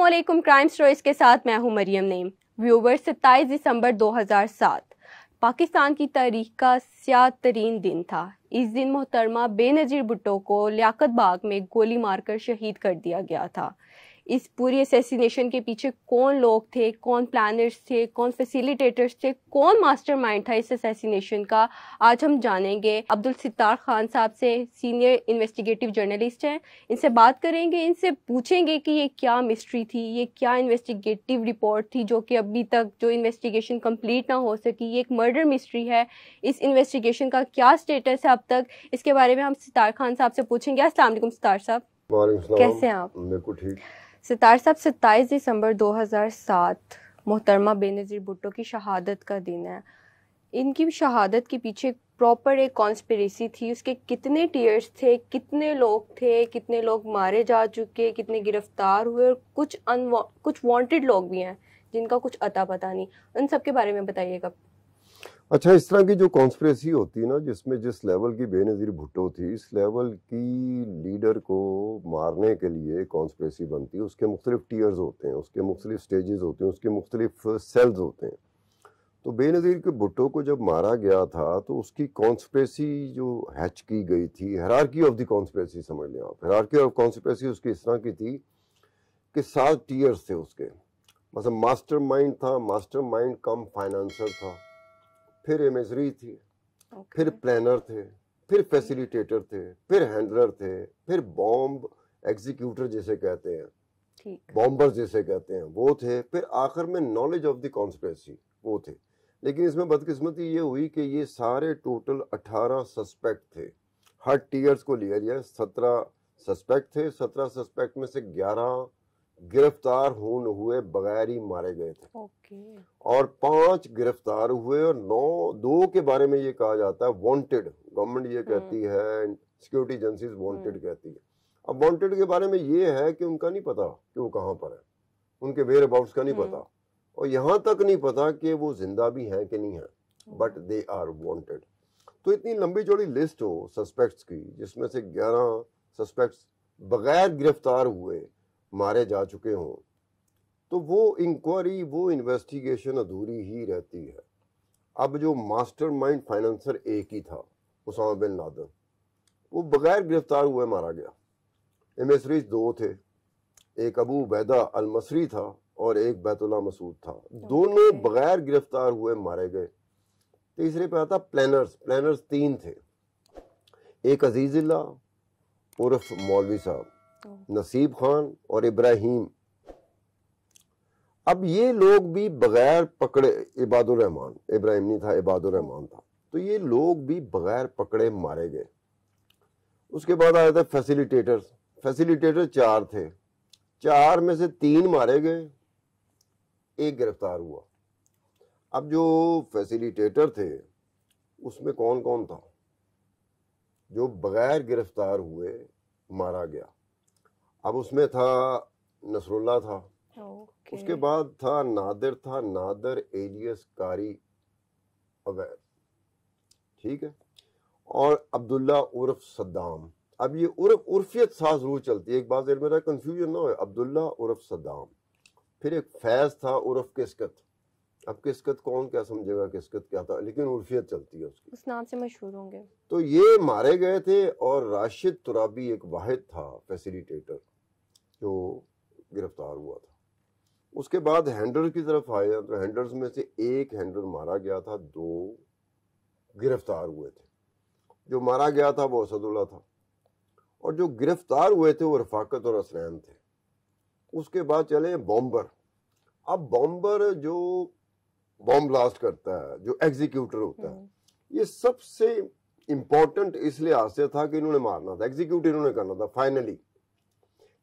علیکم، crime stories کے ساتھ میں ہوں مریم نعیم۔ ویور 27 دسمبر 2007 پاکستان کی تاریخ کا سیاہ ترین دن تھا۔ اس دن محترمہ بے نظیر بھٹو کو لیاقت باغ میں گولی مار کر شہید کر دیا گیا تھا۔ اس پوری اسیسینیشن کے پیچھے کون لوگ تھے، کون پلانرز تھے، کون فیسیلیٹیٹرز تھے، کون ماسٹر مائنڈ تھا اس اسیسینیشن کا، آج ہم جانیں گے۔ عبدالستار خان صاحب سے سینئر انویسٹیگیٹو جرنلسٹ ہیں، ان سے بات کریں گے، ان سے پوچھیں گے کہ یہ کیا مسٹری تھی، یہ کیا انویسٹیگیٹو رپورٹ تھی جو کہ ابھی تک جو انویسٹیگیشن کمپلیٹ نہ ہو سکی، یہ ایک مرڈر مسٹری ہے، اس انویسٹیگیشن کا کیا سٹیٹس ہے اب تک، اس کے بارے میں ہم ستار خان صاحب سے پوچھیں گے۔ السلام علیکم ستار صاحب۔ وعلیکم السلام۔ کیسے ہیں آپ؟ بالکل ٹھیک۔ ستار صاحب، 27 دسمبر 2007 محترمہ بے نظیر بھٹو کی شہادت کا دن ہے۔ ان کی شہادت کے پیچھے پراپر ایک کانسپریسی تھی، اس کے کتنے ٹیئرز تھے، کتنے لوگ تھے، کتنے لوگ مارے جا چکے، کتنے گرفتار ہوئے، اور کچھ وانٹڈ لوگ بھی ہیں جن کا کچھ اتا پتہ نہیں، ان سب کے بارے میں بتائیے گا۔ اچھا، اس طرح کی جو کانسپریسی ہوتی ہے نا، جس میں جس لیول کی بے نظیر بھٹو تھی، اس لیول کی لیڈر کو مارنے کے لیے کانسپریسی بنتی ہے۔ اس کے مختلف ٹیئرز ہوتے ہیں، اس کے مختلف سٹیجز ہوتے ہیں، اس کے مختلف سیلز ہوتے ہیں۔ تو بے نظیر کے بھٹو کو جب مارا گیا تھا تو اس کی کانسپریسی جو ہیچ کی گئی تھی، ہیرارکی آف دی کانسپریسی سمجھ لیں آپ، ہیرارکی آف کانسپریسی اس کی اس طرح کی تھی کہ 7 ٹیئرز تھے اس کے۔ مثلا ماسٹر مائنڈ تھا، ماسٹر مائنڈ کم فائنانسر تھا، پھر ایمیزری تھی، پھر پلانر تھے، پھر فیسیلیٹیٹر تھے، پھر ہینڈلر تھے، پھر بامب ایگزیکیوٹر جسے کہتے ہیں، بامبر جسے کہتے ہیں وہ تھے، پھر آخر میں نالج آف دی کانسپریسی وہ تھے۔ لیکن اس میں بدقسمتی یہ ہوئی کہ یہ سارے ٹوٹل 18 سسپیکٹ تھے۔ ہر ٹیئرز کو لیا جائے 17 سسپیکٹ تھے، 17 سسپیکٹ میں سے 11 گرفتار ہوئے بغیر ہی مارے گئے تھے، اور 5 گرفتار ہوئے، اور 2 کے بارے میں یہ کہا جاتا ہے وانٹڈ، گورنمنٹ یہ کہتی ہے، سیکورٹی ایجنسیز وانٹڈ کہتی ہے۔ اب وانٹڈ کے بارے میں یہ ہے کہ ان کا نہیں پتا کہ وہ کہاں پر ہے، ان کے ویئر اباؤٹس کا نہیں پتا، اور یہاں تک نہیں پتا کہ وہ زندہ بھی ہیں کہ نہیں ہیں، بٹ دے آر وانٹڈ۔ تو اتنی لمبی چوڑی لسٹ ہو سسپیکٹس کی، جس میں سے 11 سسپیکٹس بغیر گرفتار ہوئے مارے جا چکے ہوں، تو وہ انکوائری، وہ انویسٹیگیشن ادھوری ہی رہتی ہے۔ اب جو ماسٹر مائنڈ فائنانسر ایک ہی تھا، اسامہ بن لادن، وہ بغیر گرفتار ہوئے مارا گیا۔ ایمیسریز 2 تھے، ایک ابو عبیدہ المصری تھا اور ایک بیت اللہ مسعود تھا، دونوں بغیر گرفتار ہوئے مارے گئے۔ تیسرے پہ آتا پلانرز 3 تھے، ایک عزیز اللہ عرف مولوی صاحب، نصیب خان اور ابراہیم۔ اب یہ لوگ بھی بغیر پکڑے، عباد الرحمان، ابراہیم نہیں تھا، عباد الرحمان تھا، تو یہ لوگ بھی بغیر پکڑے مارے گئے۔ اس کے بعد آیا تھا فیسیلیٹیٹر 4 تھے، 4 میں سے 3 مارے گئے، 1 گرفتار ہوا۔ اب جو فیسیلیٹیٹر تھے اس میں کون کون تھا جو بغیر گرفتار ہوئے مارا گیا؟ اب اس میں تھا نصر اللہ تھا، اس کے بعد تھا نادر ایلیس قاری اویس، ٹھیک ہے، اور عبداللہ عرف صدام۔ اب یہ عرفیت ساز ضرور چلتی ہے، ایک بات ذہن میں رہا، کنفیوژن نہ ہوئے، عبداللہ عرف صدام۔ پھر ایک فیض تھا عرف کسکت۔ اب کسکت کون کیا سمجھے گا کسکت کیا تھا، لیکن عرفیت چلتی ہے اس کی، اس نام سے مشہور ہوں گے۔ تو یہ مارے گئے تھے، اور راشد ترابی ایک واحد تھا فیسیلیٹیٹر جو گرفتار ہوا تھا۔ اس کے بعد ہینڈلر کی طرف آئے تو ہینڈلرز میں سے ایک ہینڈلر مارا گیا تھا، 2 گرفتار ہوئے تھے۔ جو مارا گیا تھا وہ اسد اللہ تھا، اور جو گرفتار ہوئے تھے وہ رفاقت اور اسلام تھے۔ اس کے بعد چلے بامبر۔ اب بامبر جو بام بلاسٹ کرتا ہے، جو ایگزیکیوٹر ہوتا ہے، یہ سب سے امپورٹنٹ اس لحاظ سے تھا کہ انہوں نے مارنا تھا، ایگزیکیوٹ انہوں نے کرنا تھا فائنلی۔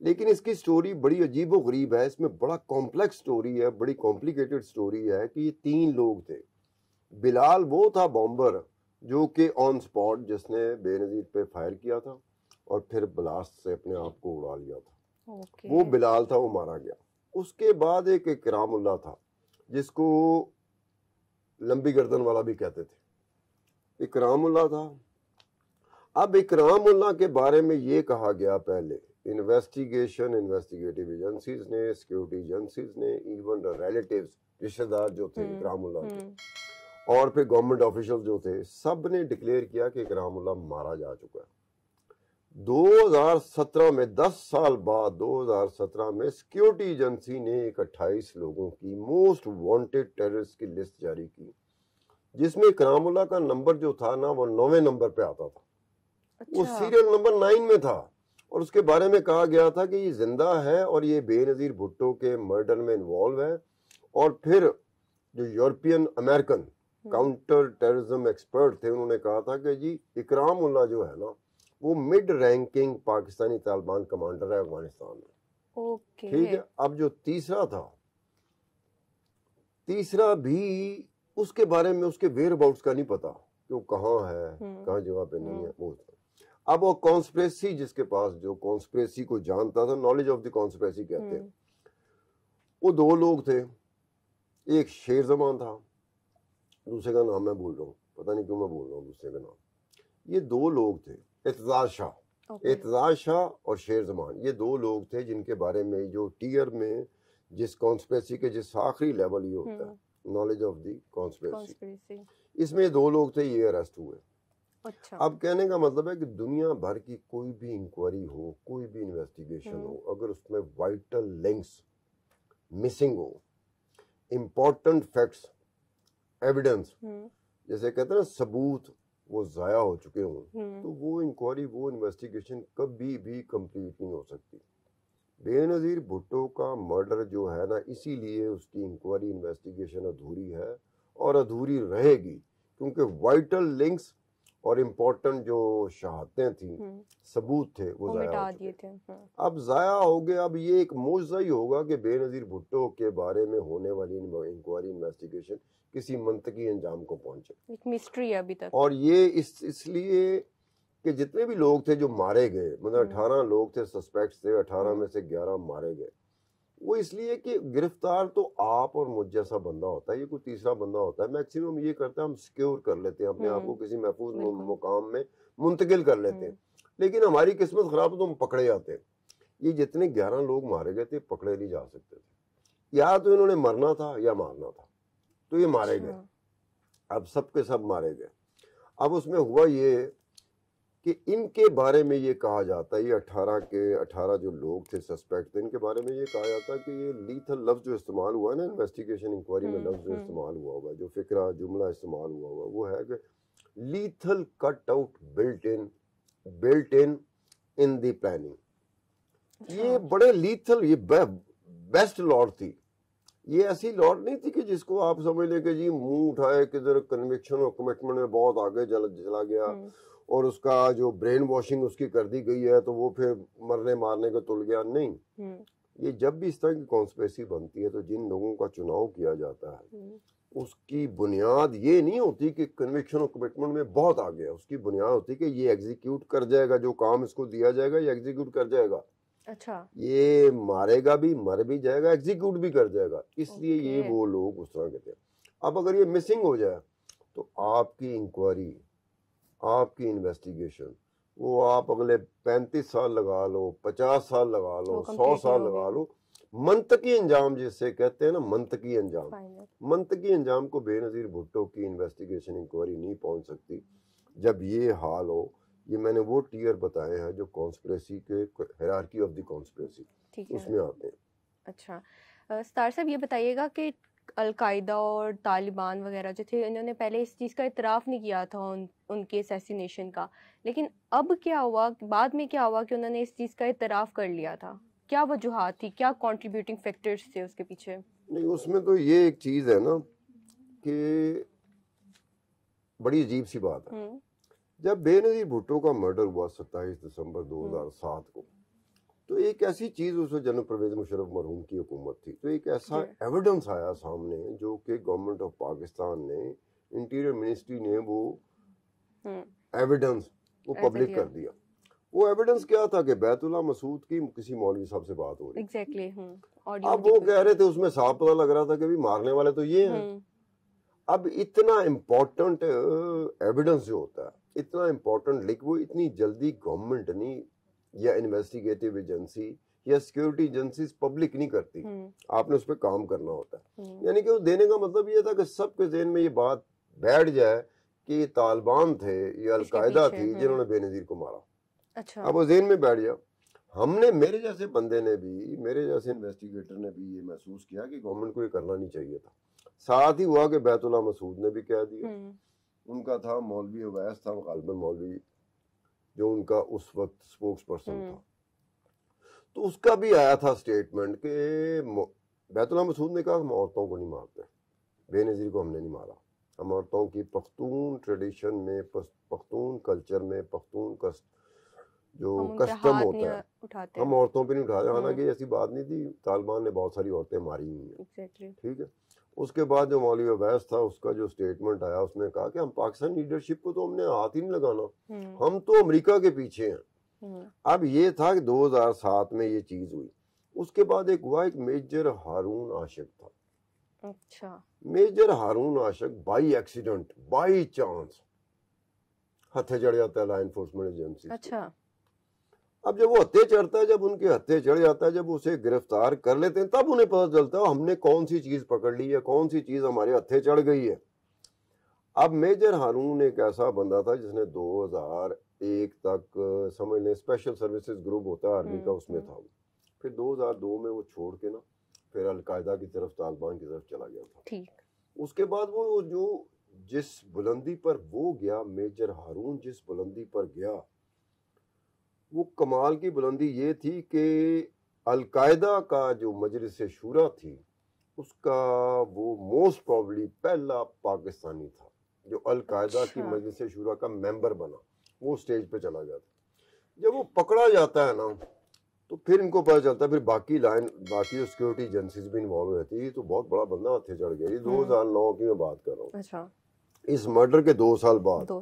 لیکن اس کی سٹوری بڑی عجیب و غریب ہے، اس میں بڑا کمپلیکس سٹوری ہے، بڑی کمپلیکیٹڈ سٹوری ہے کہ یہ 3 لوگ تھے۔ بلال وہ تھا بامبر جو کہ آن سپاٹ جس نے بے نظیر پہ فائر کیا تھا اور پھر بلاسٹ سے اپنے آپ کو اڑا لیا تھا، وہ بلال تھا، وہ مارا گیا۔ اس کے بعد ایک اکرام اللہ تھا جس کو لمبی گردن والا بھی کہتے تھے، اکرام اللہ تھا۔ اب اکرام اللہ کے بارے میں یہ کہا گیا پہلے انویسٹیگیٹو ایجنسیز نے, سیکورٹی ایجنسیز نے, ایون ریلیٹیوز, رشتہ دار جو تھے اکرام اللہ کے, اور پھر گورنمنٹ آفیشل جو تھے, سب نے ڈکلیئر کیا کہ اکرام اللہ مارا جا چکا ہے. 2017 میں 10 سال بعد 2017 میں سیکورٹی ایجنسی نے ایک 28 لوگوں کی موسٹ وانٹیڈ ٹیررسٹ کی لسٹ جاری کی, جس میں اکرام اللہ کا نمبر جو تھا نا وہ 9ویں نمبر پہ آتا تھا. وہ سیریل نمبر 9 میں تھا, اور اس کے بارے میں کہا گیا تھا کہ یہ زندہ ہے اور یہ بے نظیر بھٹو کے مرڈر میں انوالو ہے. اور پھر جو European American counter terrorism expert تھے, انہوں نے کہا تھا کہ جی اکرام اللہ جو ہے نا وہ mid ranking Pakistani Taliban commander ہے افغانستان میں. ٹھیک ہے. اب جو تیسرا تھا, تیسرا بھی اس کے بارے میں اس کے ویئر اباؤٹس کا نہیں پتا کہ وہ کہاں ہے, کہاں جگہ پہ نہیں ہے. وہ اب وہ کانسپریسی, جس کے پاس جو کانسپریسی کو جانتا تھا, نالج آف دی کانسپریسی کہتے ہیں, وہ 2 لوگ تھے. ایک شیر زمان تھا, دوسرے کا نام میں بھول رہا ہوں, پتہ نہیں کیوں میں بول رہا ہوں دوسرے کا نام. یہ 2 لوگ تھے, اعتزاز شاہ اور شیر زمان. یہ 2 لوگ تھے جن کے بارے میں جو ٹیئر میں جس کانسپریسی کے جس آخری لیول یہ ہوتا ہے, نالج آف دی کانسپریسی, اس میں 2 لوگ تھے, یہ اریسٹ ہوئے. اب کہنے کا مطلب ہے کہ دنیا بھر کی کوئی بھی انکوائری ہو, کوئی بھی انویسٹیگیشن ہو, اگر اس میں وائٹل لنکس مسنگ ہو, امپورٹنٹ فیکٹس, ایویڈنس, جیسے کہتے ہیں نا ثبوت, وہ ضائع ہو چکے ہوں, تو وہ انکوائری, وہ انویسٹیگیشن کبھی بھی کمپلیٹ نہیں ہو سکتی. بے نظیر بھٹو کا مرڈر جو ہے نا, اسی لیے اس کی انکوائری انویسٹیگیشن ادھوری ہے اور ادھوری رہے گی, کیونکہ وائٹل لنکس اور امپورٹنٹ جو شہادتیں تھیں, ثبوت تھے, وہ ضائع ہو چکے. اب ضائع ہو گئے. اب یہ ایک معجزہ ہی ہوگا کہ بے نظیر بھٹو کے بارے میں ہونے والی انکوائری انویسٹیگیشن کسی منطقی انجام کو پہنچے. ایک مسٹری ہے ابھی تک. اور یہ اس لیے کہ جتنے بھی لوگ تھے جو مارے گئے, مطلب 18 لوگ تھے سسپیکٹس تھے, 18 میں سے 11 مارے گئے. وہ اس لیے کہ گرفتار تو آپ اور مجھ جیسا بندہ ہوتا ہے, یہ کوئی تیسرا بندہ ہوتا ہے. میکسیمم یہ کرتا ہے ہم سیکیور کر لیتے ہیں اپنے آپ کو, کسی محفوظ مقام میں منتقل کر لیتے ہیں. لیکن ہماری قسمت خراب تو ہم پکڑے جاتے ہیں. یہ جتنے 11 لوگ مارے گئے تھے پکڑے نہیں جا سکتے تھے, یا تو انہوں نے مرنا تھا یا مارنا تھا, تو یہ مارے گئے. اب سب کے سب مارے گئے. اب اس میں ہوا یہ کہ ان کے بارے میں یہ کہا جاتا ہے, یہ 18 جو لوگ تھے سسپیکٹ تھے, ان کے بارے میں یہ کہا جاتا ہے کہ یہ لیتھل لفظ جو استعمال ہوا ہے نا انویسٹیگیشن انکوائری میں, لفظ جو استعمال ہوا ہوا ہے, جو فکرہ جملہ استعمال ہوا ہوا, وہ ہے کہ lethal cut out built in the planning. یہ بڑے لیتھل, یہ بیسٹ لاٹ تھی. یہ ایسی لاٹ نہیں تھی کہ جس کو آپ سمجھ لیں کہ جی منہ اٹھائے کدھر کنوکشن اور کمٹمنٹ میں بہت آگے چلا گیا, اور اس کا جو برین واشنگ اس کی کر دی گئی ہے تو وہ پھر مرنے مارنے کو تل گیا. نہیں, یہ جب بھی اس طرح کی کانسپریسی بنتی ہے تو جن لوگوں کا چناؤ کیا جاتا ہے اس کی بنیاد یہ نہیں ہوتی کہ کنوکشن اور کمٹمنٹ میں بہت آگے ہے. اس کی بنیاد ہوتی ہے کہ یہ ایگزیکیوٹ کر جائے گا, جو کام اس کو دیا جائے گا یہ ایگزیکیوٹ کر جائے گا. اچھا, یہ مارے گا بھی, مر بھی جائے گا, ایگزیکیوٹ بھی کر جائے گا. اس لیے یہ وہ لوگ اس طرح کے تھے. اب اگر یہ مسنگ ہو جائے تو آپ کی انکوائری, آپ کی انویسٹیگیشن, وہ آپ اگلے 35 سال لگا لو, 50 سال لگا لو, 100 سال لگا لو, منطقی انجام جسے کہتے ہیں نا, منطقی انجام, منطقی انجام کو بے نظیر بھٹو کی انویسٹیگیشن انکوائری نہیں پہنچ سکتی. جب یہ حال ہو, یہ میں نے وہ ٹیئر بتائے ہیں جو کانسپریسی کے ہیرارکی آف دی کانسپریسی اس میں آتے ہیں. اچھا ستار صاحب, یہ بتائیے گا کہ القاعدہ اور طالبان وغیرہ جو تھے, انہوں نے پہلے اس چیز کا اعتراف نہیں کیا تھا ان کے اسیسینیشن کا, لیکن اب کیا ہوا, بعد میں کیا ہوا کہ انہوں نے اس چیز کا اعتراف کر لیا تھا؟ کیا وجوہات تھی, کیا کنٹریبیوٹنگ فیکٹرز تھے اس کے پیچھے؟ نہیں, اس میں تو یہ ایک چیز ہے نا کہ بڑی عجیب سی بات ہے. جب بے نظیر بھٹو کا مرڈر ہوا 27 دسمبر 2007 کو, تو ایک ایسی چیز اس وقت جنرل پرویز مشرف مرحوم کی حکومت تھی, تو ایک ایسا ایویڈنس آیا سامنے جو کہ گورنمنٹ آف پاکستان نے, انٹیریئر منسٹری نے وہ ایویڈنس وہ پبلک کر دیا. وہ ایویڈنس کیا تھا کہ بیت اللہ مسعود کی کسی مولوی صاحب سے بات ہو رہی. اب وہ کہہ رہے تھے, اس میں صاف پتہ لگ رہا تھا کہ مارنے والے تو یہ ہیں. اب اتنا امپورٹنٹ ایویڈنس جو ہوتا ہے, اتنا امپورٹنٹ لنک, وہ اتنی جلدی گورنمنٹ نہیں یا انویسٹیگیٹو ایجنسی یا سیکیورٹی ایجنسیز پبلک نہیں کرتی, آپ نے اس پہ کام کرنا ہوتا ہے. یعنی کہ وہ دینے کا مطلب یہ تھا کہ سب کے ذہن میں یہ بات بیٹھ جائے کہ یہ طالبان تھے, یہ القاعدہ تھی جنہوں نے بے نظیر کو مارا. اچھا, اب وہ ذہن میں بیٹھ گیا. ہم نے, میرے جیسے بندے نے بھی, میرے جیسے انویسٹیگیٹر نے بھی یہ محسوس کیا کہ گورنمنٹ کو یہ کرنا نہیں چاہیے تھا. ساتھ ہی ہوا کہ بیت اللہ مسعود نے بھی کہہ دیا. ان کا تھا مولوی اویس تھا, غالباً مولوی, جو ان کا اس وقت سپوکس پرسن تھا. تو اس کا بھی آیا تھا سٹیٹمنٹ کہ بیت اللہ مسعود نے کہا ہم عورتوں کو نہیں مارتے, بے نظیر کو ہم نے نہیں مارا. ہم عورتوں کی پختون ٹریڈیشن میں, پختون کلچر میں, پختون جو کسٹم ہوتا ہے, ہم عورتوں پہ نہیں اٹھاتے. حالانکہ ایسی بات نہیں تھی, طالبان نے بہت ساری عورتیں ماری ہوئی ہیں. ٹھیک ہے. اس کے بعد جو مولوی اویس تھا, اس کا جو سٹیٹمنٹ آیا, اس نے کہا کہ ہم پاکستان لیڈرشپ کو تو ہم نے ہاتھ ہی نہیں لگانا, ہم تو امریکہ کے پیچھے ہیں. اب یہ تھا کہ 2007 میں یہ چیز ہوئی. اس کے بعد ایک ہوا, ایک میجر ہارون عاشق تھا. اچھا, میجر ہارون عاشق بائی ایکسیڈنٹ, بائی چانس ہتھے چڑھ جاتا ہے لا انفورسمنٹ ایجنسی. اچھا, اب جب وہ ہتھے چڑھتا ہے, جب ان کے ہتھے چڑھ جاتا ہے, جب اسے گرفتار کر لیتے ہیں, تب انہیں پتہ چلتا ہے ہم نے کون سی چیز پکڑ لی ہے, کون سی چیز ہمارے ہتھے چڑھ گئی ہے. اب میجر ہارون ایک ایسا بندہ تھا جس نے 2001 تک, سمجھ لیں اسپیشل سروسز گروپ ہوتا ہے آرمی کا, اس میں تھا. پھر 2002 میں وہ چھوڑ کے نا پھر القاعدہ کی طرف, طالبان کی طرف چلا گیا تھا. اس کے بعد وہ جو جس بلندی پر وہ گیا, میجر ہارون جس بلندی پر گیا, وہ کمال کی بلندی یہ تھی کہ القاعدہ کا جو مجلس شورا تھی, اس کا وہ موسٹ پروبلی پہلا پاکستانی تھا جو القاعدہ کی مجلس شورا کا ممبر بنا, وہ سٹیج پہ چلا گیا تھا. جب وہ پکڑا جاتا ہے نا تو پھر ان کو پتہ چلتا ہے, پھر باقی جو سیکیورٹی ایجنسیز بھی انوالو ہوتی, تو بہت بڑا بندہ ہتھے چڑھ گیا. یہ 2009 کی میں بات کر رہا ہوں. اچھا, اس مرڈر کے 2 سال بعد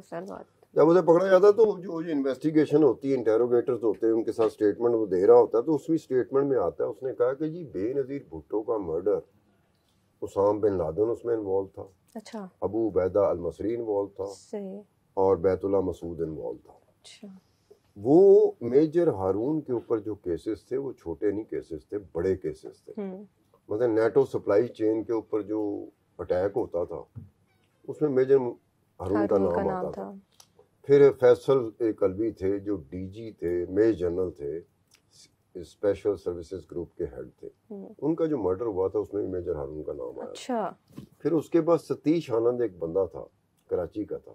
جب اسے پکڑا جاتا ہے, تو جو انویسٹیگیشن ہوتی ہے, انٹیروگیٹرز ہوتے ہیں, ان کے ساتھ سٹیٹمنٹ وہ دے رہا ہوتا ہے. تو اس بھی سٹیٹمنٹ میں آتا ہے, اس نے کہا کہ جی بے نظیر بھٹو کا مرڈر, اسامہ بن لادن اس میں انوالو تھا, اچھا, ابو عبیدہ المصری انوالو تھا, اور بیت اللہ مسعود انوالو تھا. اچھا, وہ میجر ہارون کے اوپر جو کیسز تھے وہ چھوٹے نہیں کیسز تھے, بڑے کیسز تھے. مثلا نیٹو سپلائی چین کے اوپر جو اٹیک ہوتا تھا, اس میں میجر ہارون کا نام آتا تھا. پھر فیصل ایک الوی تھے جو ڈی جی تھے, میجر جنرل تھے, اسپیشل سروسز گروپ کے ہیڈ تھے. ان کا جو مرڈر ہوا تھا اس میں بھی میجر ہارون کا نام آیا. اچھا, پھر اس کے بعد ستیش آنند ایک بندہ تھا, کراچی کا تھا,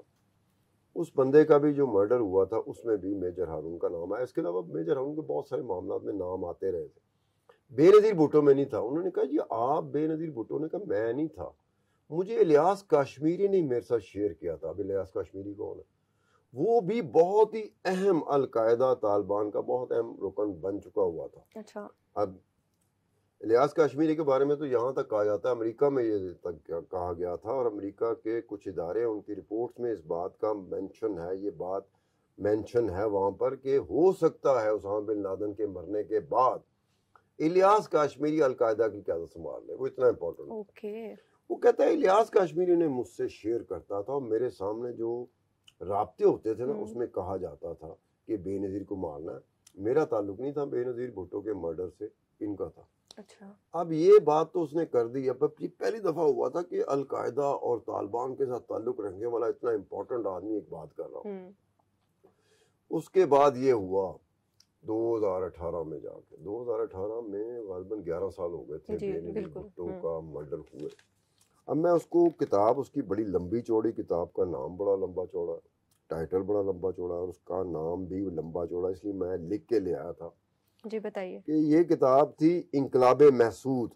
اس بندے کا بھی جو مرڈر ہوا تھا اس میں بھی میجر ہارون کا نام آیا. اس کے علاوہ میجر ہارون کے بہت سارے معاملات میں نام آتے رہے تھے. بے نظیر بھٹو میں نہیں تھا. انہوں نے کہا جی آپ بے نظیر بھٹو نے کہا میں نہیں تھا, مجھے الیاس کاشمیری نے میرے ساتھ شیئر کیا تھا. اب الیاس کاشمیری کون ہے؟ وہ بھی بہت ہی اہم القاعدہ طالبان کا بہت اہم رکن بن چکا ہوا تھا. اچھا, اب الیاس کاشمیری کے بارے میں تو یہاں تک کہا جاتا ہے, امریکہ میں یہ تک کہا گیا تھا, اور امریکہ کے کچھ ادارے ان کی رپورٹس میں اس بات کا مینشن ہے, یہ بات مینشن ہے وہاں پر کہ ہو سکتا ہے اسامہ بن لادن کے مرنے کے بعد الیاس کاشمیری القاعدہ کی قیادت سنبھال لے. وہ اتنا امپورٹنٹ ہے. وہ کہتا ہے الیاس کاشمیری نے مجھ سے شیئر کرتا تھا, اور میرے سامنے جو رابطے ہوتے تھے نا اس میں کہا جاتا تھا کہ بے نظیر کو مارنا ہے. میرا تعلق نہیں تھا بے نظیر بھٹو کے مرڈر سے, ان کا تھا. اچھا, اب یہ بات تو اس نے کر دی. اب پہلی دفعہ ہوا تھا کہ القاعدہ اور طالبان کے ساتھ تعلق رکھنے والا اتنا امپورٹنٹ آدمی ایک بات کر رہا ہوں. اس کے بعد یہ ہوا 2018 میں جا کے, 2018 میں غالباً 11 سال ہو گئے تھے بے نظیر بھٹو کا مرڈر ہوئے. اب میں اس کو کتاب, اس کی بڑی لمبی چوڑی کتاب کا نام بڑا لمبا چوڑا, ٹائٹل بڑا لمبا چوڑا, اور اس کا نام بھی لمبا چوڑا, اس لیے میں لکھ کے لے آیا تھا. جی بتائیے. کہ یہ کتاب تھی انقلاب Mehsud,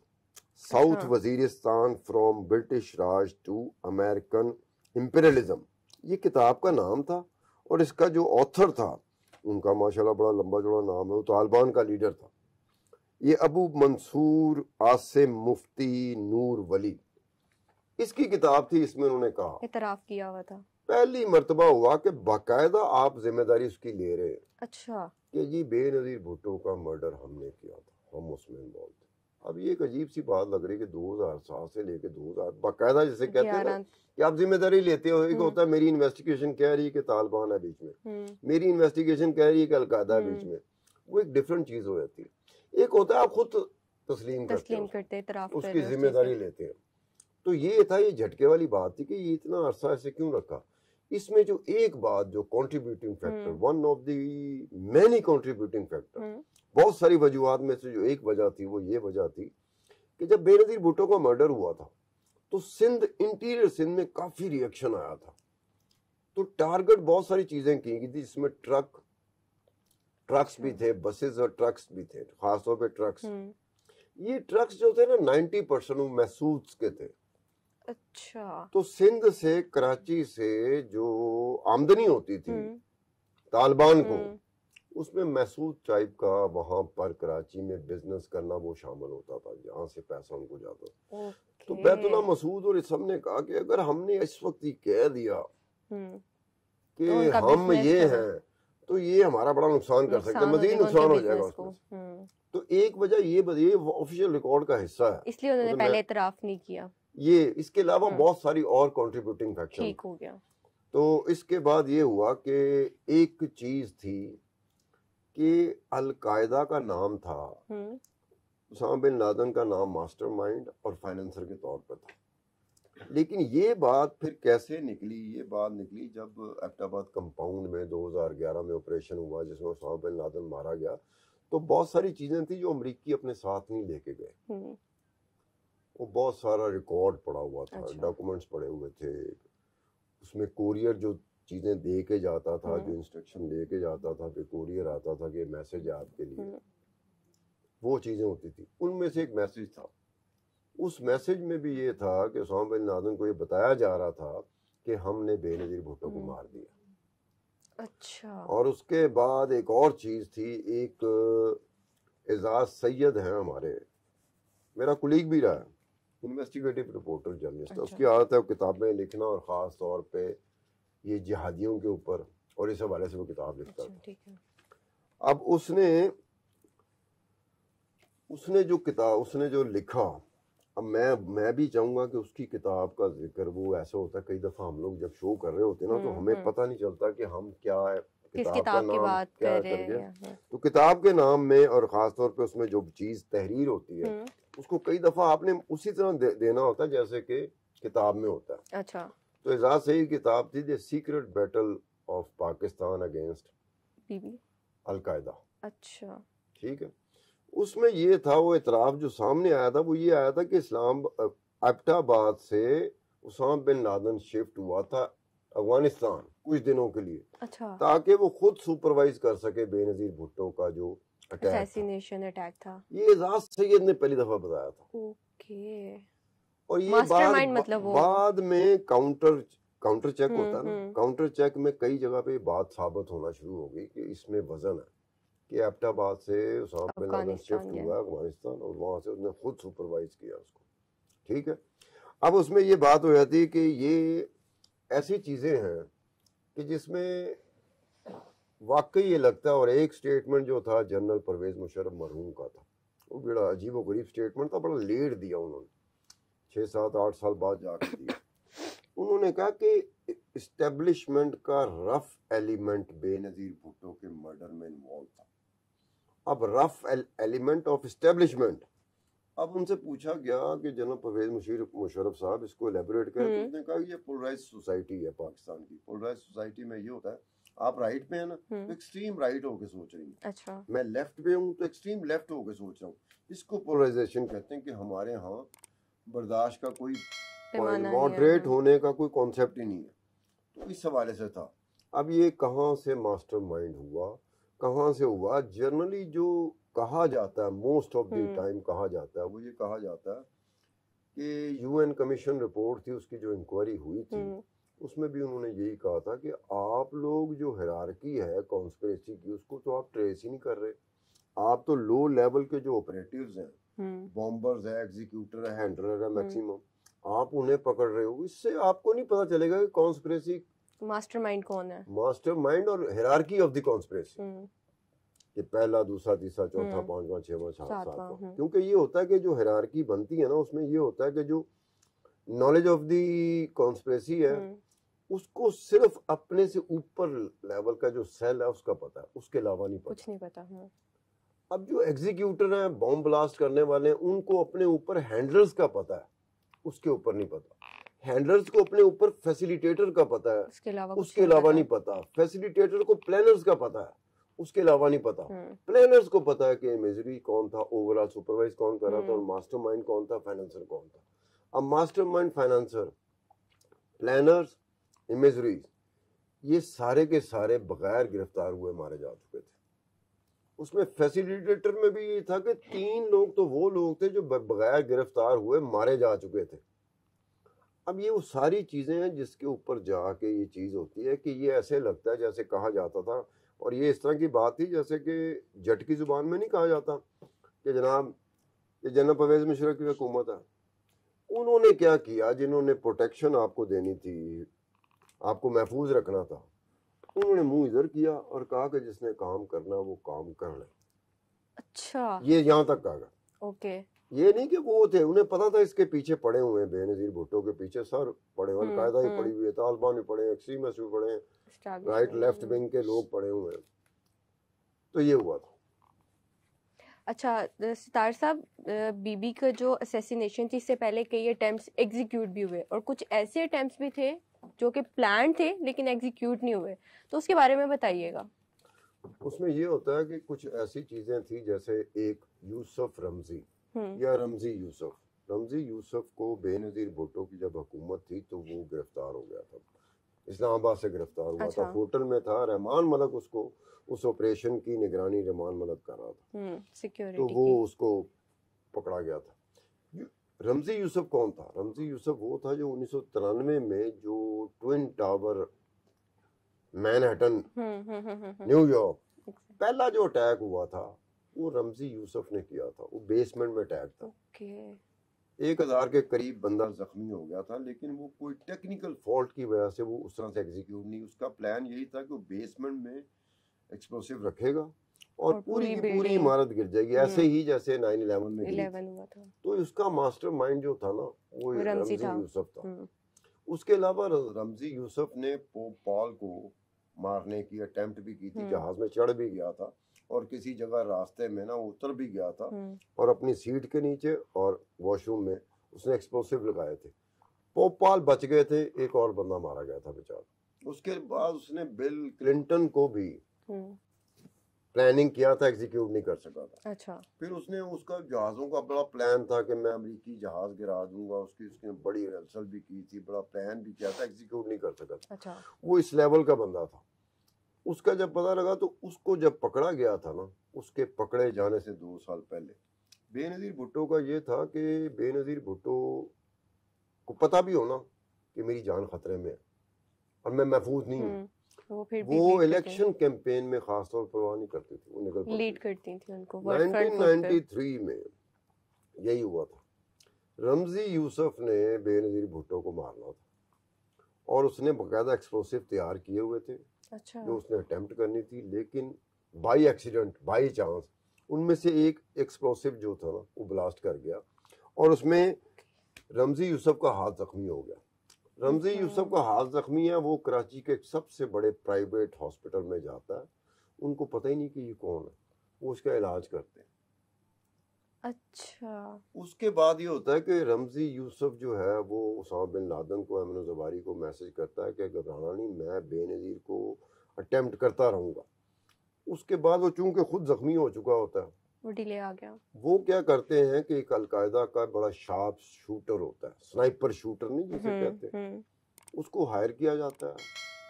South Waziristan from British Raj to American imperialism. یہ کتاب کا نام تھا, اور اس کا جو آتھر تھا ان کا ماشاءاللہ بڑا لمبا چوڑا نام ہے, وہ طالبان کا لیڈر تھا. یہ ابو منصور عاصم مفتی نور ولی, اس کی کتاب تھی. اس میں انہوں نے کہا, اعتراف کیا ہوا تھا, پہلی مرتبہ ہوا کہ باقاعدہ آپ ذمہ داری اس کی لے رہے ہیں. اچھا, کہ جی بے نظیر بھٹو کا مرڈر ہم نے کیا تھا, ہم اس میں انوالو تھے. اب یہ ایک عجیب سی بات لگ رہی ہے کہ 2007 سے لے کے 2000 باقاعدہ جسے کہتے ہیں نا کہ آپ ذمہ داری لیتے ہو. ایک ہوتا ہے میری انویسٹیگیشن کہہ رہی ہے کہ طالبان ہے بیچ میں, میری انویسٹیگیشن کہہ رہی ہے کہ القاعدہ ہے بیچ میں, وہ ایک ڈفرینٹ چیز ہو جاتی ہے. ایک ہوتا ہے آپ خود تسلیم کرتے اعتراف اس کی ذمہ داری لیتے ہیں. تو یہ تھا, یہ جھٹکے والی بات تھی کہ یہ اتنا عرصہ ایسے کیوں رکھا. اس میں جو ایک بات جو contributing factor, one of the many contributing factor, بہت ساری وجوہات میں سے جو ایک وجہ تھی وہ یہ وجہ تھی کہ جب بے نظیر بھٹو کا مرڈر ہوا تھا تو سندھ, انٹیریئر سندھ میں کافی ریئیکشن آیا تھا. تو ٹارگٹ بہت ساری چیزیں کی گئی تھی, جس میں ٹرکس بھی تھے, بسز اور ٹرکس بھی تھے, خاص طور پہ ٹرکس. یہ ٹرکس جو تھے نا 90% محسوس کے تھے. اچھا. تو سندھ سے, کراچی سے جو آمدنی ہوتی تھی طالبان کو, اس میں محسوس ٹائپ کا وہاں پر کراچی میں بزنس کرنا وہ شامل ہوتا تھا, جہاں سے پیسہ ان کو جاتا تھا. تو بیت اللہ مسعود اور سب نے کہا کہ اگر ہم نے اس وقت یہ کہہ دیا کہ ہم یہ ہیں تو یہ ہمارا بڑا نقصان کر سکتے ہیں, مزید نقصان ہو جائے گا اس میں. تو ایک وجہ یہ آفیشیل ریکارڈ کا حصہ ہے, اس لیے انہوں نے پہلے اعتراف نہیں کیا. یہ اس کے علاوہ بہت ساری اور کنٹریبیوٹنگ فیکٹر. ٹھیک ہو گیا. تو اس کے بعد یہ ہوا کہ ایک چیز تھی کہ القاعدہ کا نام تھا, اسامہ بن لادن کا نام ماسٹر مائنڈ اور فائنینسر کے طور پر تھا. لیکن یہ بات پھر کیسے نکلی؟ یہ بات نکلی جب ایبٹ آباد کمپاؤنڈ میں 2011 میں آپریشن ہوا جس میں اسامہ بن لادن مارا گیا. تو بہت ساری چیزیں تھیں جو امریکی اپنے ساتھ نہیں لے کے گئے. وہ بہت سارا ریکارڈ پڑا ہوا تھا, ڈاکومنٹس پڑے ہوئے تھے. اس میں کوریئر جو چیزیں دے کے جاتا تھا, جو انسٹرکشن دے کے جاتا تھا, پھر کوریئر آتا تھا کہ میسج ہے آپ کے لیے, وہ چیزیں ہوتی تھی. ان میں سے ایک میسج تھا. اس میسج میں بھی یہ تھا کہ اسامہ بن لادن کو یہ بتایا جا رہا تھا کہ ہم نے بے نظیر بھٹو کو مار دیا. اچھا. اور اس کے بعد ایک اور چیز تھی, ایک اعزاز سید ہیں ہمارے, میرا کولیگ بھی رہا ہے, انویسٹیگیٹو رپورٹر جرنلسٹ. اس کی عادت ہے کتابیں لکھنا, اور خاص طور پہ یہ جہادیوں کے اوپر, اور اس حوالے سے وہ کتاب لکھتا ہے. اب اس نے جو لکھا, اب میں بھی چاہوں گا کہ اس کی کتاب کا ذکر, وہ ایسا ہوتا ہے کئی دفعہ ہم لوگ جب شو کر رہے ہوتے ہیں نا تو ہمیں پتہ نہیں چلتا کہ ہم کیا کتاب کا نام کیا کر گئے. تو کتاب کے نام میں, اور خاص طور پہ اس میں جو چیز تحریر ہوتی ہے, اس کو کئی دفعہ آپ نے اسی طرح دینا ہوتا ہے جیسے کہ کتاب میں ہوتا ہے. اچھا. تو اعزاز سید کتاب تھی the secret battle of Pakistan against al Qaeda. اچھا. ٹھیک ہے. اس میں یہ تھا, وہ اعتراف جو سامنے آیا تھا وہ یہ آیا تھا کہ ایبٹ آباد سے اسامہ بن لادن شفٹ ہوا تھا افغانستان کچھ دنوں کے لیے, تاکہ وہ خود سپروائز کر سکے بے نظیر بھٹو کا جو اسیسینیشن اٹیک تھا. یہ اعزاز سید نے پہلی دفعہ بتایا تھا. اوکے. اور یہ بعد میں کاؤنٹر چیک ہوتا ہے نا, کاؤنٹر چیک میں کئی جگہ پہ بات ثابت ہونا شروع ہو گئی کہ اس میں وزن ہے کہ ایبٹ آباد سے اسامہ بن لادن شفٹ ہوا افغانستان, اور وہاں سے اس نے خود سپروائز کیا اس کو. ٹھیک ہے. اب اس میں یہ بات ہو جاتی ہے کہ یہ ایسی چیزیں ہیں کہ جس میں واقعی یہ لگتا ہے, اور ایک سٹیٹمنٹ جو تھا جنرل پرویز مشرف مرحوم کا تھا, وہ بڑا عجیب و غریب سٹیٹمنٹ تھا, بڑا لیٹ دیا انہوں نے, 6 7 8 سال بعد جا کے دیا. انہوں نے کہا کہ اسٹیبلشمنٹ کا رف ایلیمنٹ بے نظیر بھٹو کے مرڈر میں انوالو تھا. اب رف ایلیمنٹ آف اسٹیبلشمنٹ, اب ان سے پوچھا گیا کہ جنرل پرویز مشرف صاحب اس کو الیبوریٹ کریں. تو اس نے کہا یہ پولرائز سوسائٹی ہے پاکستان کی. پولرائز سوسائٹی میں یہ ہوتا ہے, آپ رائٹ پہ ہیں نا تو ایکسٹریم رائٹ ہو کے سوچ رہی ہیں, میں لیفٹ پہ ہوں تو ایکسٹریم لیفٹ ہو کے سوچ رہا ہوں. اس کو پولرائزیشن کہتے ہیں کہ ہمارے ہاں برداشت کا کوئی ماڈریٹ ہونے کا کوئی کانسیپٹ ہی نہیں ہے. تو اس حوالے سے تھا. اب یہ کہاں سے ماسٹر مائنڈ ہوا, کہاں سے ہوا؟ جنرلی جو کہا جاتا ہے, موسٹ آف دی ٹائم کہا جاتا ہے, وہ یہ کہا جاتا ہے کہ یو این کمیشن رپورٹ تھی, اس کی جو انکوائری ہوئی تھی, اس میں بھی انہوں نے یہی کہا تھا کہ آپ لوگ جو ہیرارکی ہے کانسپریسی کی, اس کو تو آپ ٹریس ہی نہیں کر رہے. آپ تو لو لیول کے جو آپریٹیوز ہیں, بامبرز ہے, ایگزیکیوٹر ہے, ہینڈلر ہے, میکسیمم آپ انہیں پکڑ رہے ہو. اس سے آپ کو نہیں پتا چلے گا کہ کانسپریسی ماسٹر مائنڈ کون ہے, ماسٹر مائنڈ اور ہیرارکی آف دی کانسپریسی, کہ پہلا, دوسرا, تیسرا, چوتھا, پانچواں, چھواں, ساتواں. کیونکہ یہ ہوتا ہے کہ جو ہیرارکی بنتی ہے نا, اس میں یہ ہوتا ہے کہ جو نالج آف دی کانسپریسی ہے اس کو صرف اپنے سے اوپر لیول کا جو سیل ہے اس کا پتا ہے, اس کے علاوہ نہیں پتا. کچھ نہیں پتا. اب جو ایگزیکیوٹر ہیں بم بلاسٹ کرنے والے ہیں ان کو اپنے اوپر ہینڈلرز کا پتہ ہے, اس کے اوپر نہیں پتا. ہینڈلرز کو اپنے اوپر فیسیلیٹیٹر کا پتہ ہے, اس کے علاوہ نہیں پتا. فیسیلیٹیٹر کو پلانرز کا پتہ ہے, اس کے علاوہ نہیں پتا. پلانرز کو پتا ہے کہ امیجری کون تھا, اوور آل سپروائز کون کر رہا تھا, اور ماسٹر مائنڈ کون تھا, فائنانسر کون تھا. اب master mind, financier, planners, imageries, یہ سارے کے سارے بغیر گرفتار ہوئے مارے جا چکے تھے. اس میں فیسیلیٹیٹر میں بھی یہ تھا کہ 3 لوگ تو وہ لوگ تھے جو بغیر گرفتار ہوئے مارے جا چکے تھے. اب یہ وہ ساری چیزیں ہیں جس کے اوپر جا کے یہ چیز ہوتی ہے کہ یہ ایسے لگتا ہے جیسے کہا جاتا تھا, اور یہ اس طرح کی بات تھی جیسے کہ جٹ کی زبان میں نہیں کہا جاتا کہ جناب یہ جنرل پرویز مشرف کی حکومت ہے. انہوں نے کیا کیا, جنہوں نے پروٹیکشن آپ کو دینی تھی, آپ کو محفوظ رکھنا تھا, انہوں نے منہ ادھر کیا اور کہا کہ جس نے کام کرنا وہ کام کر لے. اچھا, یہ یہاں تک کہا گیا. اوکے, یہ نہیں کہ وہ تھے, انہیں پتا تھا اس کے پیچھے پڑے ہوئے ہیں, بے نظیر بھٹو کے پیچھے سر پڑے ہوئے, القاعدہ ہی پڑی ہوئی ہے, طالبان بھی پڑے ہیں, ایکسٹریمسٹ بھی پڑے ہیں, رائٹ لیفٹ ونگ کے لوگ پڑے ہوئے ہیں. تو یہ ہوا تھا. اچھا ستار صاحب, بی بی کا جو اسیسینیشن تھی اس سے پہلے کئی اٹیمپٹس ایگزیکیوٹ بھی ہوئے, اور کچھ ایسے اٹیمپٹس بھی تھے جو کہ پلان تھے لیکن ایگزیکیوٹ نہیں ہوئے, تو اس کے بارے میں بتائیے گا. اس میں یہ ہوتا ہے کہ کچھ ایسی چیزیں تھیں جیسے ایک یوسف رمزی یا رمزی یوسف. رمزی یوسف کو بے نظیر بھٹو کی جب حکومت تھی تو وہ گرفتار ہو گیا تھا, اسلام آباد سے گرفتار ہوا تھا, ہوٹل میں تھا. رحمان ملک اس کو, اس آپریشن کی نگرانی رحمان ملک کر رہا تھا, تو وہ اس کو پکڑا گیا تھا. رمزی یوسف کون تھا؟ رمزی یوسف وہ تھا جو 1993 میں جو ٹوئن ٹاور مین ہٹن نیو یارک پہلا جو اٹیک ہوا تھا وہ رمزی یوسف نے کیا تھا. وہ بیسمنٹ میں اٹیک تھا, 1000 کے قریب بندہ زخمی ہو گیا تھا, لیکن وہ کوئی ٹیکنیکل فالٹ کی وجہ سے وہ اس طرح سے ایگزیکیوٹ نہیں. اس کا پلان یہی تھا کہ وہ بیسمنٹ میں ایکسپلوسیو رکھے گا اور پوری کی پوری عمارت گر جائے گی, ایسے ہی جیسے 9/11 میں ہوا تھا. تو اس کا ماسٹر مائنڈ جو تھا نا وہ رمزی یوسف تھا. اس کے علاوہ رمزی یوسف نے پوپ پال کو مارنے کی اٹیمپٹ بھی کی تھی, جہاز میں چڑھ بھی گیا تھا, اور کسی جگہ راستے میں نا اتر بھی گیا تھا, اور اپنی سیٹ کے نیچے اور واش روم میں اس نے ایکسپلوسیو لگائے تھے. پوپ پال بچ گئے تھے, ایک اور بندہ مارا گیا تھا بیچارہ. اس کے بعد اس نے بل کلنٹن کو بھی پلاننگ کیا تھا, ایگزیکیوٹ نہیں کر سکا تھا. اچھا, پھر اس نے اس کا جہازوں کا بڑا پلان تھا کہ میں امریکی جہاز گرا دوں گا, اس نے بڑی ریہرسل بھی کی تھی, بڑا پلان بھی کیا تھا, ایگزیکیوٹ نہیں کر سکا تھا. اچھا, وہ اس لیول کا بندہ تھا. اس کا جب پتہ لگا تو اس کو جب پکڑا گیا تھا نا, اس کے پکڑے جانے سے 2 سال پہلے بے نظیر بھٹو کا یہ تھا کہ بے نظیر بھٹو کو پتہ بھی ہونا کہ میری جان خطرے میں ہے اور میں محفوظ نہیں ہوں. وہ الیکشن کیمپین میں خاص طور پر پرواہ نہیں کرتی تھی, وہ نکل لیڈ کرتی تھی ان کو. 1993 میں یہی ہوا تھا. رمزی یوسف نے بے نظیر بھٹو کو مارنا تھا, اور اس نے باقاعدہ ایکسپلوسیو تیار کیے ہوئے تھے جو اس نے اٹیمپٹ کرنی تھی, لیکن بائی ایکسیڈنٹ, بائی چانس ان میں سے ایک ایکسپلوسیو جو تھا نا وہ بلاسٹ کر گیا, اور اس میں رمزی یوسف کا ہاتھ زخمی ہو گیا. رمزی یوسف کا ہاتھ زخمی ہے, وہ کراچی کے سب سے بڑے پرائیویٹ ہاسپٹل میں جاتا ہے, ان کو پتہ ہی نہیں کہ یہ کون ہے, وہ اس کا علاج کرتے ہیں. اچھا, اس کے بعد یہ ہوتا ہے کہ رمزی یوسف جو ہے وہ اسامہ بن لادن کو, ایمن الزباری کو میسج کرتا ہے کہ گھبرانا نہیں, میں بے نظیر کو اٹیمپٹ کرتا رہوں گا. اس کے بعد وہ چونکہ خود زخمی ہو چکا ہوتا ہے, وہ ڈیلے آ گیا. وہ کیا کرتے ہیں کہ ایک القاعدہ کا بڑا شارپ شوٹر ہوتا ہے, سنائپر شوٹر نہیں جسے کہتے ہیں, اس کو ہائر کیا جاتا ہے,